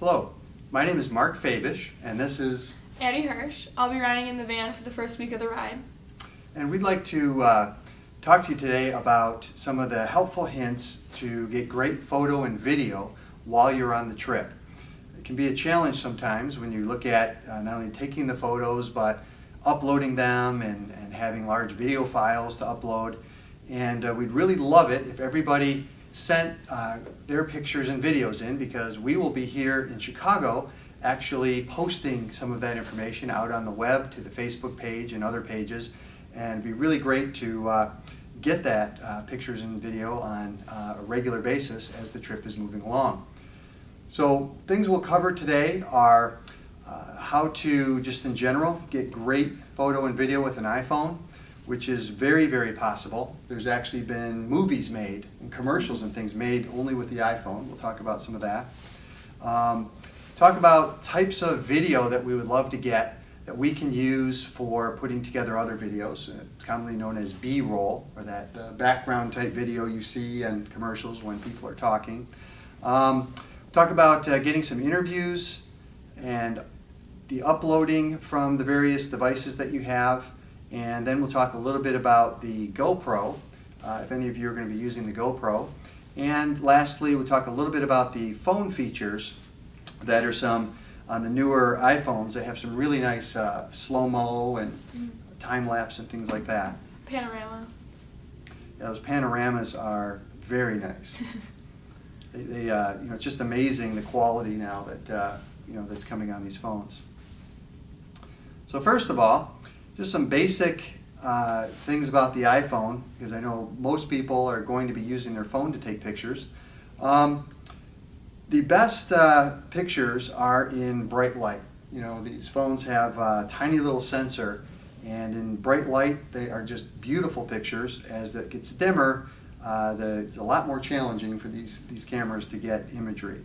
Hello, my name is Mark Fabish, and this is Addie Hirsch. I'll be riding in the van for the first week of the ride. and we'd like to talk to you today about some of the helpful hints to get great photo and video while you're on the trip. It can be a challenge sometimes when you look at not only taking the photos but uploading them and having large video files to upload. And we'd really love it if everybody sent their pictures and videos in, because we will be here in Chicago actually posting some of that information out on the web to the Facebook page and other pages, and it'd be really great to get that pictures and video on a regular basis as the trip is moving along. So things we'll cover today are how to, just in general, get great photo and video with an iPhone, which is very, very possible. There's actually been movies made and commercials and things made only with the iPhone. We'll talk about some of that. Talk about types of video that we would love to get that we can use for putting together other videos, commonly known as B-roll, or that background type video you see in commercials when people are talking. Talk about getting some interviews and the uploading from the various devices that you have. And then we'll talk a little bit about the GoPro, if any of you are going to be using the GoPro. And lastly, we'll talk a little bit about the phone features that are some on the newer iPhones. They have some really nice slow-mo and time-lapse and things like that. Panorama. Yeah, those panoramas are very nice. It's just amazing the quality now that that's coming on these phones. So first of all, just some basic things about the iPhone, because I know most people are going to be using their phone to take pictures. The best pictures are in bright light. These phones have a tiny little sensor, and in bright light they are just beautiful pictures. As it gets dimmer, it's a lot more challenging for these cameras to get imagery.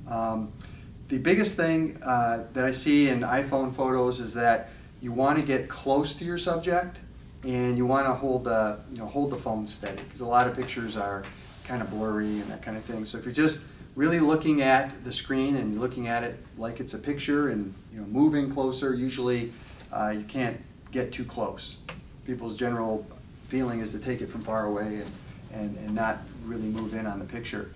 The biggest thing that I see in iPhone photos is that you want to get close to your subject, and you want to hold the phone steady, because a lot of pictures are kind of blurry and that kind of thing. So if you're just really looking at the screen and looking at it like it's a picture and moving closer, usually you can't get too close. People's general feeling is to take it from far away and not really move in on the picture.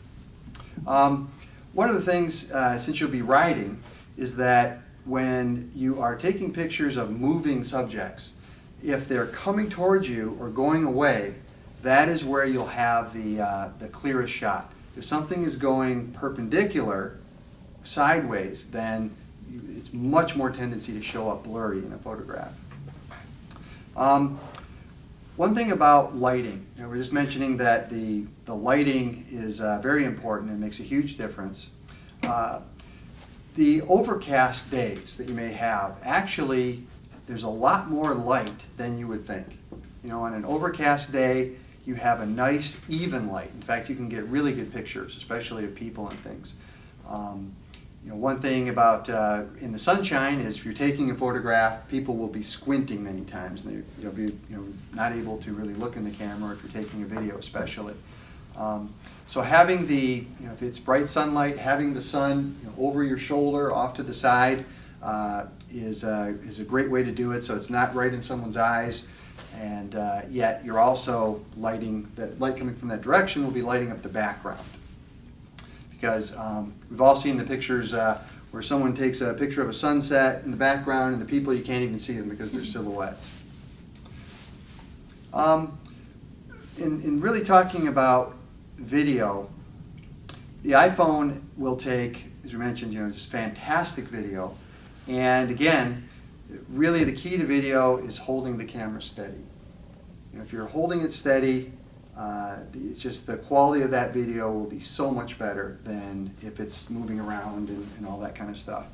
One of the things, since you'll be riding, is that when you are taking pictures of moving subjects, if they're coming towards you or going away, that is where you'll have the clearest shot. If something is going perpendicular, sideways, then it's much more tendency to show up blurry in a photograph. One thing about lighting, we're just mentioning that the lighting is very important and makes a huge difference. The overcast days that you may have, actually, there's a lot more light than you would think. On an overcast day, you have a nice, even light. In fact, you can get really good pictures, especially of people and things. One thing about in the sunshine is if you're taking a photograph, people will be squinting many times, and they'll be not able to really look in the camera if you're taking a video, especially. So having if it's bright sunlight, having the sun over your shoulder, off to the side, is a great way to do it. So it's not right in someone's eyes, and yet you're also lighting, the light coming from that direction will be lighting up the background. Because we've all seen the pictures where someone takes a picture of a sunset in the background, and the people, you can't even see them because they're silhouettes. In really talking about video, the iPhone will take, as we mentioned, just fantastic video. And again, really the key to video is holding the camera steady. If you're holding it steady, it's just the quality of that video will be so much better than if it's moving around and all that kind of stuff.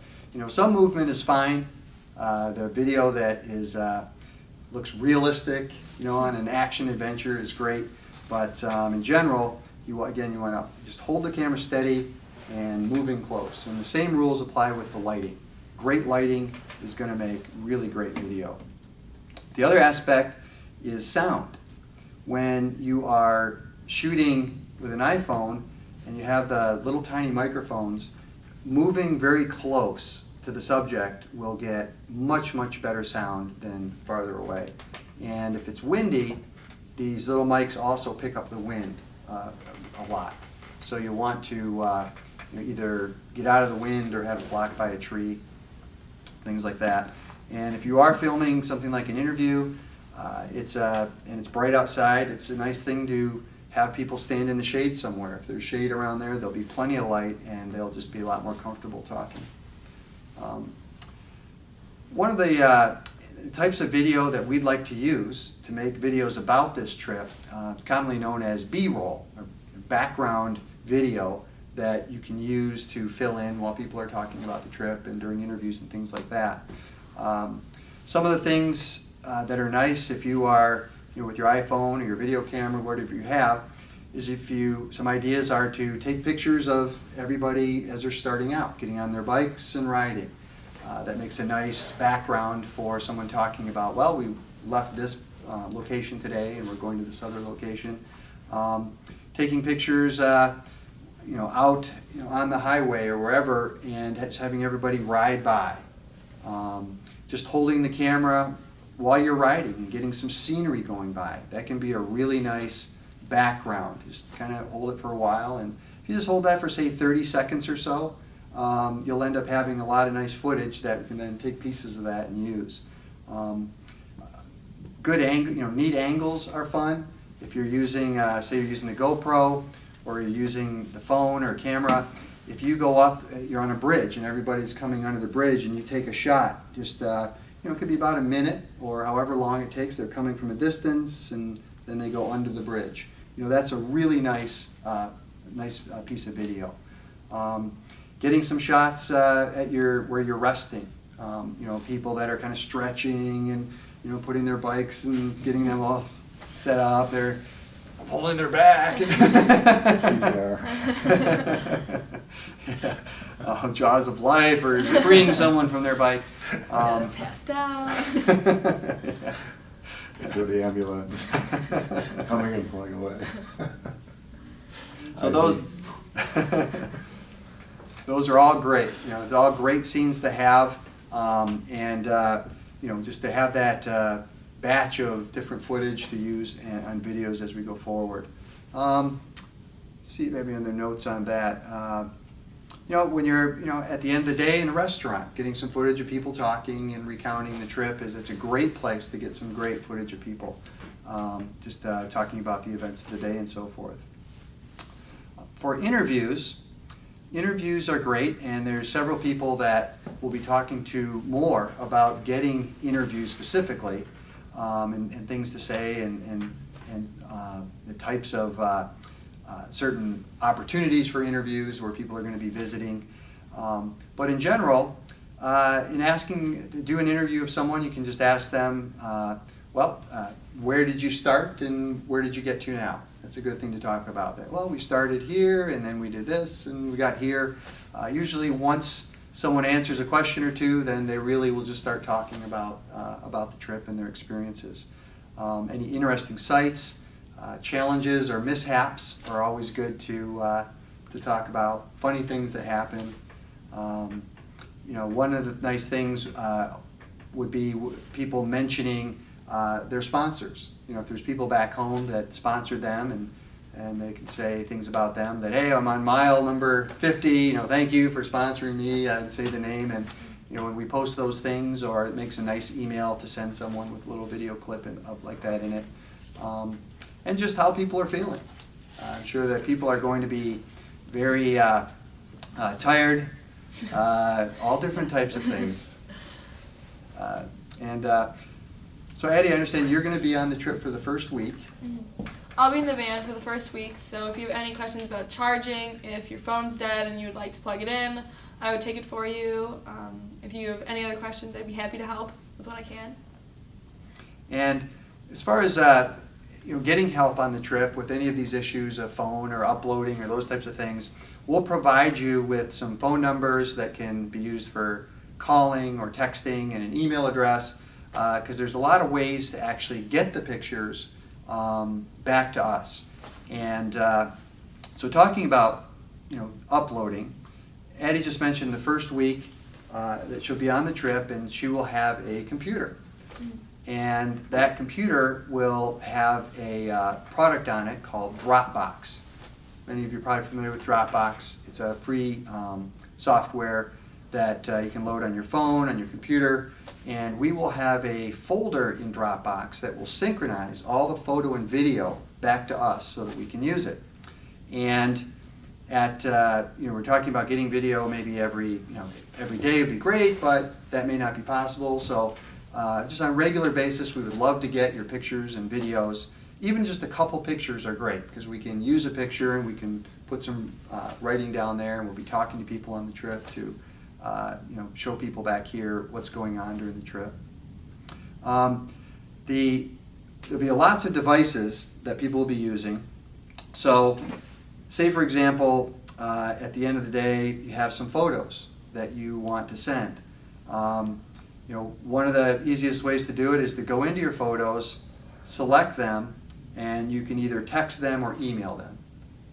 Some movement is fine. The video that looks realistic, on an action adventure is great. But in general, you want to just hold the camera steady and moving close. And the same rules apply with the lighting. Great lighting is going to make really great video. The other aspect is sound. When you are shooting with an iPhone and you have the little tiny microphones, moving very close to the subject will get much, much better sound than farther away. And if it's windy, these little mics also pick up the wind a lot. So you want to either get out of the wind or have it blocked by a tree, things like that. And if you are filming something like an interview, and it's bright outside, it's a nice thing to have people stand in the shade somewhere. If there's shade around there, there'll be plenty of light and they'll just be a lot more comfortable talking. One of the types of video that we'd like to use to make videos about this trip is commonly known as B-roll, or background video that you can use to fill in while people are talking about the trip and during interviews and things like that. Some of the things that are nice if you are with your iPhone or your video camera, whatever you have, is some ideas are to take pictures of everybody as they're starting out, getting on their bikes and riding. That makes a nice background for someone talking about, well, we left this location today and we're going to this other location. Taking pictures out on the highway or wherever and having everybody ride by. Just holding the camera while you're riding and getting some scenery going by. That can be a really nice background. Just kind of hold it for a while, and if you just hold that for say 30 seconds or so, you'll end up having a lot of nice footage that you can then take pieces of that and use. Good angle, neat angles are fun. If you're using, say you're using the GoPro or you're using the phone or camera, if you go up, you're on a bridge and everybody's coming under the bridge and you take a shot, just it could be about a minute or however long it takes. They're coming from a distance and then they go under the bridge. That's a really nice, piece of video. Getting some shots at where you're resting. People that are kind of stretching and putting their bikes and getting them all set up. They're pulling their back. Jaws of life, or freeing someone from their bike. Passed out. Yeah. To the ambulance coming and pulling away. So those are all great. It's all great scenes to have, and just to have that batch of different footage to use on videos as we go forward. Let's see, maybe other notes on that. When you're at the end of the day in a restaurant, getting some footage of people talking and recounting the trip it's a great place to get some great footage of people just talking about the events of the day and so forth. For interviews are great, and there's several people that we'll be talking to more about getting interviews specifically, and things to say and the types of certain opportunities for interviews where people are going to be visiting. But in general, in asking to do an interview of someone, you can just ask them, where did you start and where did you get to now? That's a good thing to talk about. That, well, we started here and then we did this and we got here. Usually once someone answers a question or two, then they really will just start talking about the trip and their experiences. Any interesting sights, challenges or mishaps are always good to talk about. Funny things that happen. One of the nice things would be people mentioning their sponsors. If there's people back home that sponsored them and they can say things about them that, hey, I'm on mile number 50, thank you for sponsoring me, and say the name. And when we post those things, or it makes a nice email to send someone with a little video clip like that in it. And just how people are feeling. I'm sure that people are going to be very tired, all different types of things. So Addie, I understand you're going to be on the trip for the first week. Mm-hmm. I'll be in the van for the first week, so if you have any questions about charging, if your phone's dead and you would like to plug it in, I would take it for you. If you have any other questions, I'd be happy to help with what I can. And as far as getting help on the trip with any of these issues of phone or uploading or those types of things, we'll provide you with some phone numbers that can be used for calling or texting and an email address, because there's a lot of ways to actually get the pictures back to us. And so talking about uploading, Addie just mentioned the first week that she'll be on the trip, and she will have a computer. And that computer will have a product on it called Dropbox. Many of you are probably familiar with Dropbox. It's a free software that you can load on your phone, on your computer, and we will have a folder in Dropbox that will synchronize all the photo and video back to us so that we can use it. And at we're talking about getting video maybe every day would be great, but that may not be possible. So just on a regular basis, we would love to get your pictures and videos. Even just a couple pictures are great because we can use a picture and we can put some writing down there, and we'll be talking to people on the trip to show people back here what's going on during the trip. There'll be lots of devices that people will be using. So say for example, at the end of the day, you have some photos that you want to send. One of the easiest ways to do it is to go into your photos, select them, and you can either text them or email them.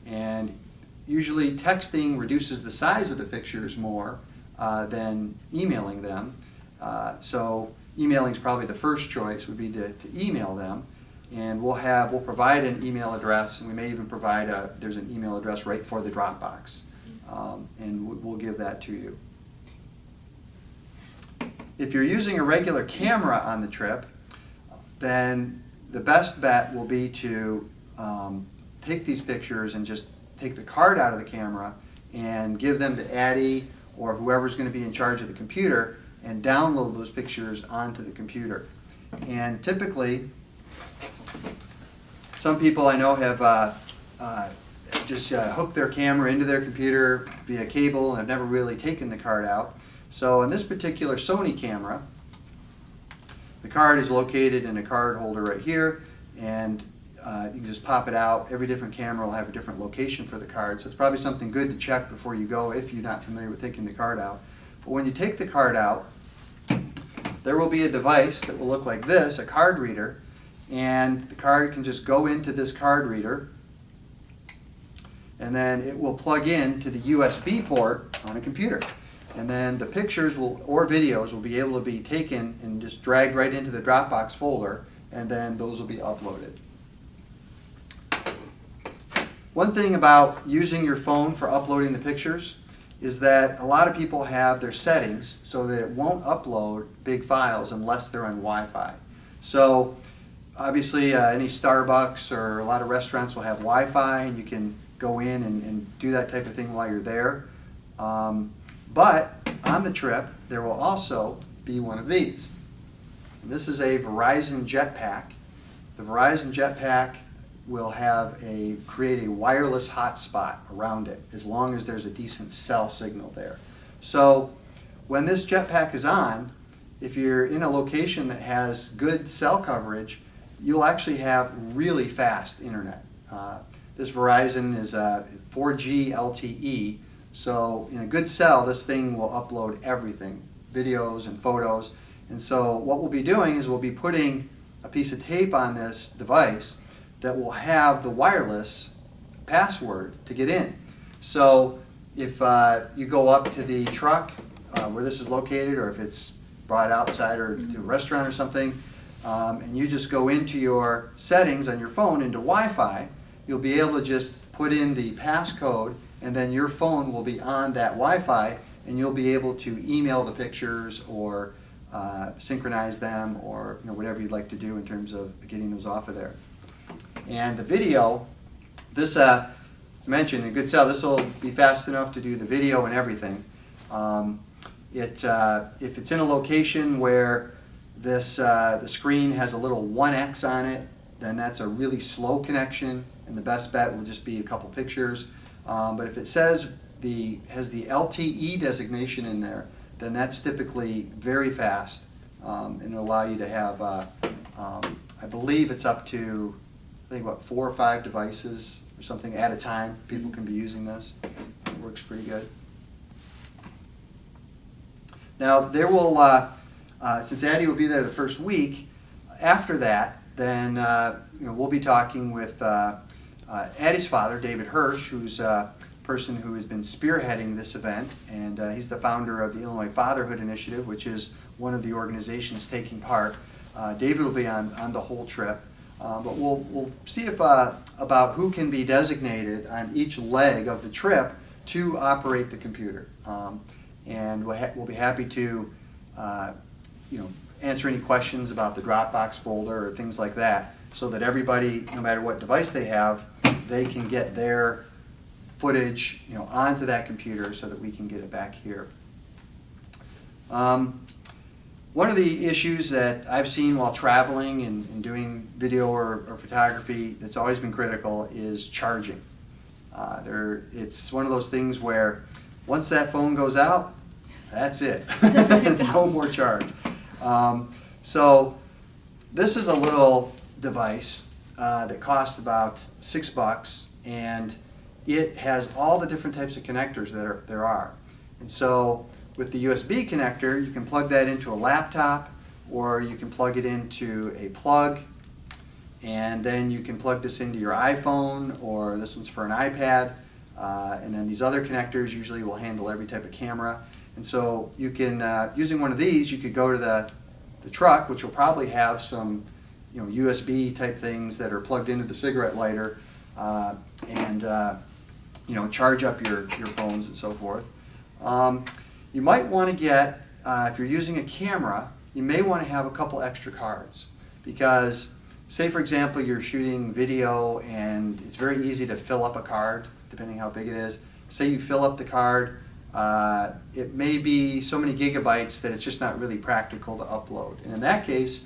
And usually texting reduces the size of the pictures more than emailing them. So emailing is probably the first choice, would be to email them. And we'll provide an email address, and we may even provide there's an email address right for the Dropbox. And we'll give that to you. If you're using a regular camera on the trip, then the best bet will be to take these pictures and just take the card out of the camera and give them to Addie or whoever's going to be in charge of the computer and download those pictures onto the computer. And typically, some people I know have just hooked their camera into their computer via cable and have never really taken the card out. So in this particular Sony camera, the card is located in a card holder right here, and you can just pop it out. Every different camera will have a different location for the card, so it's probably something good to check before you go if you're not familiar with taking the card out. But when you take the card out, there will be a device that will look like this, a card reader, and the card can just go into this card reader, and then it will plug in to the USB port on a computer. And then the pictures or videos will be able to be taken and just dragged right into the Dropbox folder, and then those will be uploaded. One thing about using your phone for uploading the pictures is that a lot of people have their settings so that it won't upload big files unless they're on Wi-Fi. So obviously any Starbucks or a lot of restaurants will have Wi-Fi, and you can go in and do that type of thing while you're there. But on the trip, there will also be one of these. And this is a Verizon Jetpack. The Verizon Jetpack will create a wireless hotspot around it as long as there's a decent cell signal there. So when this Jetpack is on, if you're in a location that has good cell coverage, you'll actually have really fast internet. This Verizon is 4G LTE. So in a good cell, this thing will upload everything, videos and photos. And so what we'll be doing is we'll be putting a piece of tape on this device that will have the wireless password to get in. So if you go up to the truck where this is located, or if it's brought outside or to a restaurant or something, and you just go into your settings on your phone into Wi-Fi, you'll be able to just put in the passcode, and then your phone will be on that Wi-Fi, and you'll be able to email the pictures or synchronize them, or whatever you'd like to do in terms of getting those off of there. And the video, this, as mentioned, in good cell, this will be fast enough to do the video and everything. If it's in a location where the screen has a little 1x on it, then that's a really slow connection, and the best bet will just be a couple pictures. But if it has the LTE designation in there, then that's typically very fast, and it'll allow you to have, I believe it's up to, 4 or 5 devices or something at a time. People can be using this. It works pretty good. Now there will, since Addie will be there the first week, after that, then we'll be talking with Addie's father, David Hirsch, who's person who has been spearheading this event, and he's the founder of the Illinois Fatherhood Initiative, which is one of the organizations taking part. David will be on the whole trip, but we'll see if about who can be designated on each leg of the trip to operate the computer, and we'll be happy to answer any questions about the Dropbox folder or things like that, so that everybody, no matter what device they have, they can get their footage onto that computer so that we can get it back here. One of the issues that I've seen while traveling and doing video or photography that's always been critical is charging. It's one of those things where once that phone goes out, that's it. No more charge. So this is a little device that costs about $6, and it has all the different types of connectors that there are. And so with the USB connector, you can plug that into a laptop, or you can plug it into a plug, and then you can plug this into your iPhone, or this one's for an iPad, and then these other connectors usually will handle every type of camera. And so you can, using one of these, you could go to the truck, which will probably have some USB type things that are plugged into the cigarette lighter, and charge up your phones and so forth. You might want to get, if you're using a camera, you may want to have a couple extra cards, because say for example you're shooting video and it's very easy to fill up a card depending how big it is. Say you fill up the card, it may be so many gigabytes that it's just not really practical to upload. And in that case,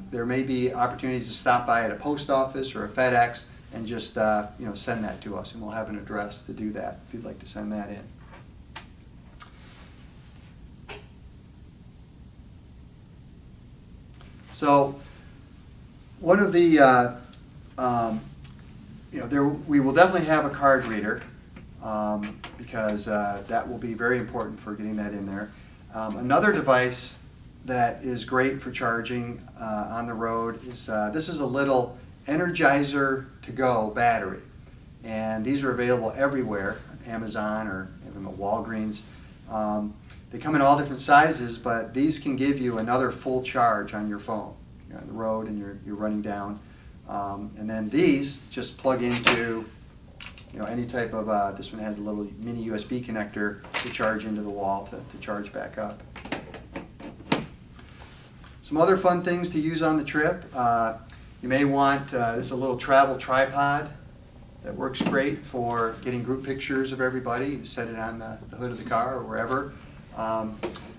there may be opportunities to stop by at a post office or a FedEx and just send that to us, and we'll have an address to do that if you'd like to send that in. So one of the we will definitely have a card reader, because that will be very important for getting that in there. Another device that is great for charging on the road is this is a little Energizer to go battery, and these are available everywhere, Amazon or even at Walgreens. They come in all different sizes, but these can give you another full charge on your phone. You're on the road and you're running down, and then these just plug into any type of, this one has a little mini USB connector to charge into the wall to charge back up. Some other fun things to use on the trip. You may want, this is a little travel tripod that works great for getting group pictures of everybody. You set it on the hood of the car or wherever.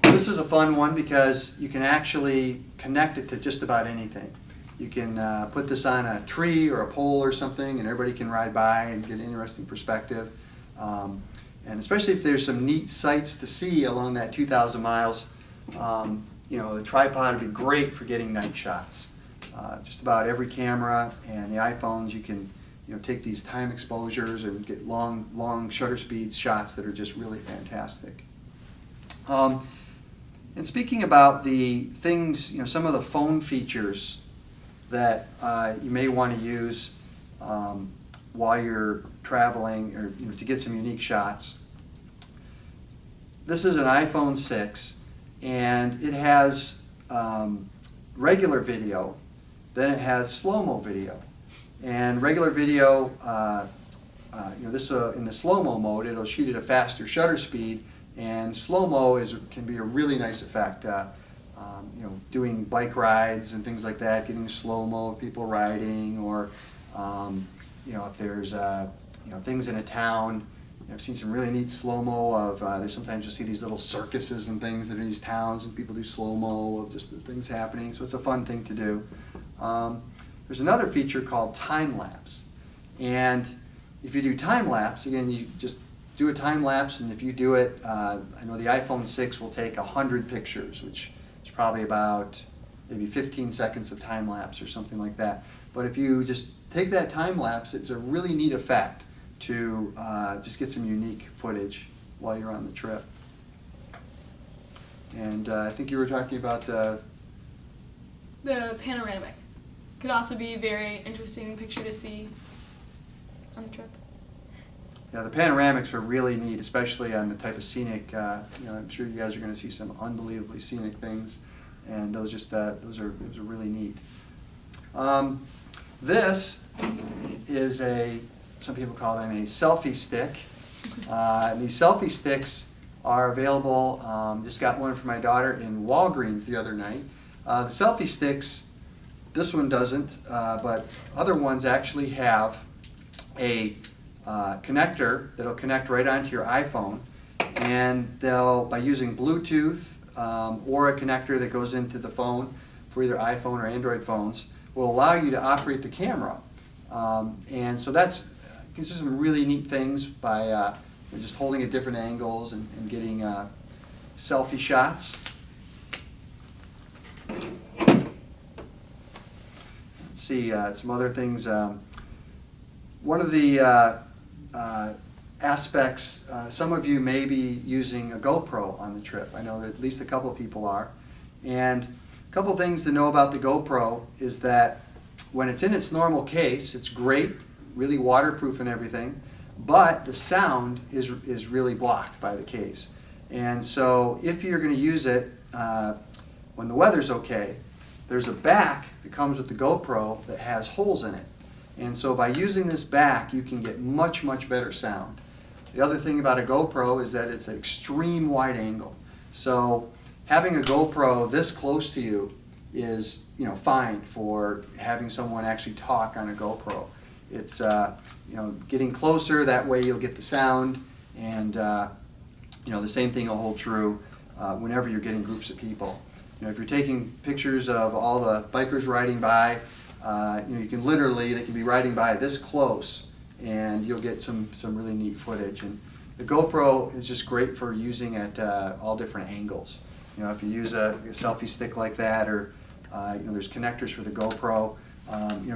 This is a fun one because you can actually connect it to just about anything. You can put this on a tree or a pole or something, and everybody can ride by and get an interesting perspective. And especially if there's some neat sights to see along that 2,000 miles, the tripod would be great for getting night shots. Just about every camera and the iPhones, you can take these time exposures and get long shutter speed shots that are just really fantastic. And speaking about the things, some of the phone features that you may want to use while you're traveling, or to get some unique shots. This is an iPhone 6, and it has regular video, then it has slow-mo video. And regular video, this in the slow-mo mode, it'll shoot at a faster shutter speed, and slow-mo can be a really nice effect. Doing bike rides and things like that, getting slow-mo of people riding, or if there's things in a town. I've seen some really neat slow-mo of, there's sometimes you'll see these little circuses and things that are in these towns, and people do slow-mo of just the things happening, so it's a fun thing to do. There's another feature called time-lapse, and if you do time-lapse, again, you just do a time-lapse, and if you do it, I know the iPhone 6 will take 100 pictures, which is probably about maybe 15 seconds of time-lapse or something like that. But if you just take that time-lapse, it's a really neat effect to just get some unique footage while you're on the trip. And I think you were talking about the panoramic. Could also be a very interesting picture to see on the trip. Yeah, the panoramics are really neat, especially on the type of scenic. I'm sure you guys are going to see some unbelievably scenic things, and those are really neat. This is some people call them a selfie stick. And these selfie sticks are available. Just got one for my daughter in Walgreens the other night. The selfie sticks, this one doesn't, but other ones actually have a connector that'll connect right onto your iPhone, and they'll, by using Bluetooth or a connector that goes into the phone for either iPhone or Android phones, will allow you to operate the camera. And so that's gives you some really neat things by just holding at different angles and getting selfie shots. Let's see some other things. One of the aspects, some of you may be using a GoPro on the trip. I know that at least a couple of people are. And a couple of things to know about the GoPro is that when it's in its normal case, it's great, really waterproof and everything, but the sound is really blocked by the case. And so if you're going to use it when the weather's okay, there's a back that comes with the GoPro that has holes in it. And so by using this back, you can get much, much better sound. The other thing about a GoPro is that it's an extreme wide angle. So having a GoPro this close to you is, fine for having someone actually talk on a GoPro. It's, getting closer, that way you'll get the sound, and, the same thing will hold true whenever you're getting groups of people. If you're taking pictures of all the bikers riding by, you can literally, they can be riding by this close, and you'll get some really neat footage. And the GoPro is just great for using at all different angles. If you use a selfie stick like that, or there's connectors for the GoPro.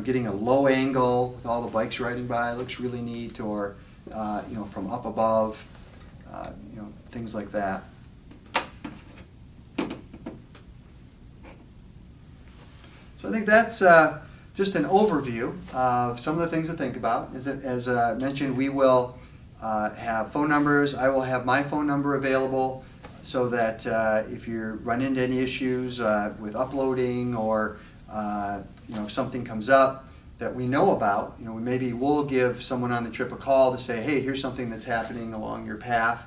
Getting a low angle with all the bikes riding by looks really neat, or from up above, things like that. So I think that's just an overview of some of the things to think about. As mentioned, we will have phone numbers. I will have my phone number available so that if you run into any issues with uploading, or if something comes up that we know about, maybe we'll give someone on the trip a call to say, hey, here's something that's happening along your path,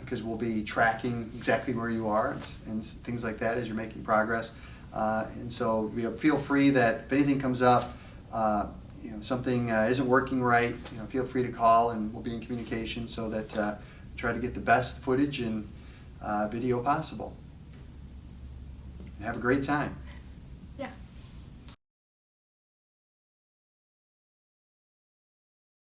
because we'll be tracking exactly where you are and things like that as you're making progress. And so feel free that if anything comes up, something isn't working right, feel free to call, and we'll be in communication so that try to get the best footage and video possible. And have a great time.